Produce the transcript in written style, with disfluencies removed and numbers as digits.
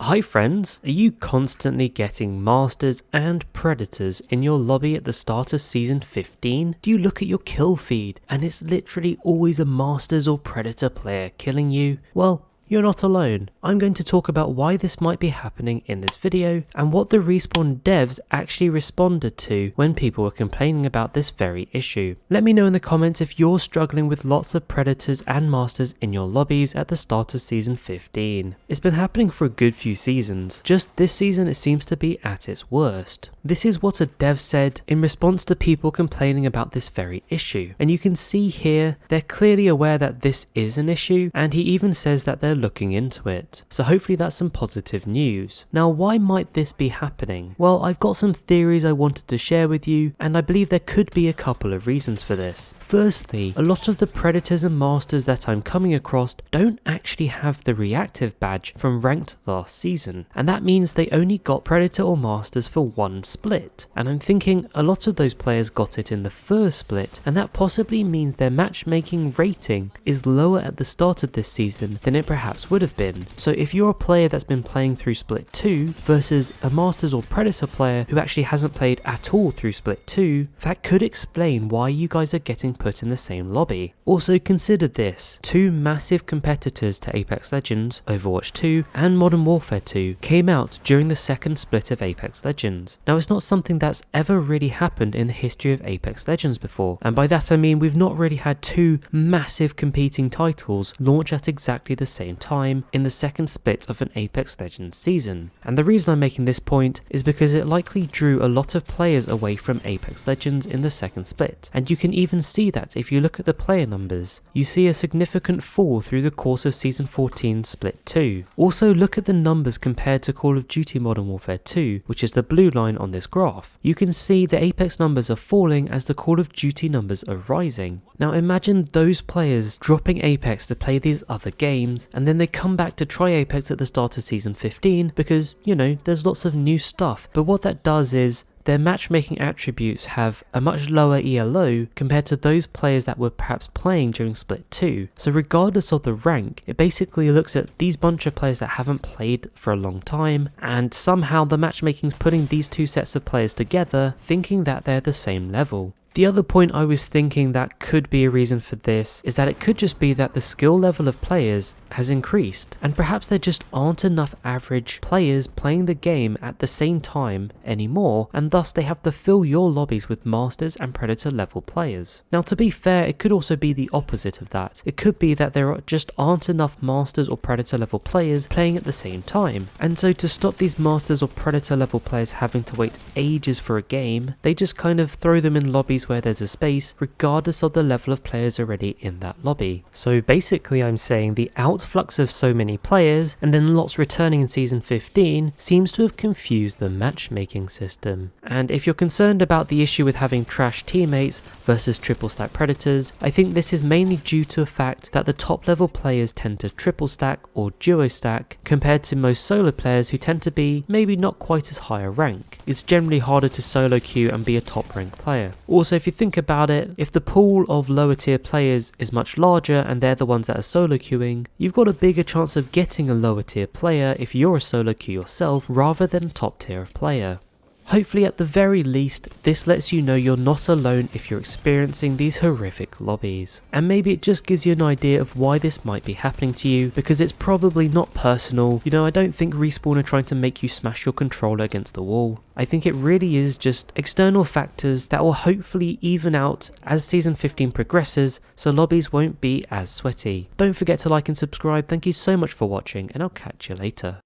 Hi friends, are you constantly getting masters and predators in your lobby at the start of season 15? Do you look at your kill feed and it's literally always a masters or predator player killing you? Well, you're not alone. I'm going to talk about why this might be happening in this video and what the Respawn devs actually responded to when people were complaining about this very issue. Let me know in the comments if you're struggling with lots of predators and masters in your lobbies at the start of season 15. It's been happening for a good few seasons, just this season it seems to be at its worst. This is what a dev said in response to people complaining about this very issue, and you can see here they're clearly aware that this is an issue, and he even says that they're looking into it. So hopefully that's some positive news. Now, why might this be happening? Well, I've got some theories I wanted to share with you, and I believe there could be a couple of reasons for this. Firstly, a lot of the predators and masters that I'm coming across don't actually have the reactive badge from ranked last season, and that means they only got predator or masters for one split. And I'm thinking a lot of those players got it in the first split, and that possibly means their matchmaking rating is lower at the start of this season than it perhaps would have been. So if you're a player that's been playing through split 2 versus a masters or predator player who actually hasn't played at all through split 2, that could explain why you guys are getting put in the same lobby. Also consider this, two massive competitors to Apex Legends, Overwatch 2 and Modern Warfare 2, came out during the second split of Apex Legends. Now it's not something that's ever really happened in the history of Apex Legends before, and by that I mean we've not really had two massive competing titles launch at exactly the same time in the second split of an Apex Legends season. And the reason I'm making this point is because it likely drew a lot of players away from Apex Legends in the second split, and you can even see that if you look at the player numbers. You see a significant fall through the course of season 14 split 2. Also look at the numbers compared to Call of Duty Modern Warfare 2, which is the blue line on this graph. You can see the Apex numbers are falling as the Call of Duty numbers are rising. Now imagine those players dropping Apex to play these other games, and then they come back to try Apex at the start of season 15 because, you know, there's lots of new stuff. But what that does is their matchmaking attributes have a much lower ELO compared to those players that were perhaps playing during split 2. So regardless of the rank, it basically looks at these bunch of players that haven't played for a long time, and somehow the matchmaking's putting these two sets of players together thinking that they're the same level. The other point I was thinking that could be a reason for this is that it could just be that the skill level of players has increased, and perhaps there just aren't enough average players playing the game at the same time anymore, and thus they have to fill your lobbies with masters and predator level players. Now to be fair, it could also be the opposite of that. It could be that there just aren't enough masters or predator level players playing at the same time, and so to stop these masters or predator level players having to wait ages for a game, they just kind of throw them in lobbies where there's a space regardless of the level of players already in that lobby. So basically I'm saying the outflux of so many players and then lots returning in season 15 seems to have confused the matchmaking system. And if you're concerned about the issue with having trash teammates versus triple stack predators, I think this is mainly due to the fact that the top level players tend to triple stack or duo stack compared to most solo players who tend to be maybe not quite as high a rank. It's generally harder to solo queue and be a top rank player. Also, if you think about it, if the pool of lower tier players is much larger and they're the ones that are solo queuing, you've got a bigger chance of getting a lower tier player if you're a solo queue yourself rather than a top tier player. Hopefully at the very least, this lets you know you're not alone if you're experiencing these horrific lobbies. And maybe it just gives you an idea of why this might be happening to you, because it's probably not personal. You know, I don't think Respawn are trying to make you smash your controller against the wall. I think it really is just external factors that will hopefully even out as season 15 progresses, so lobbies won't be as sweaty. Don't forget to like and subscribe. Thank you so much for watching, and I'll catch you later.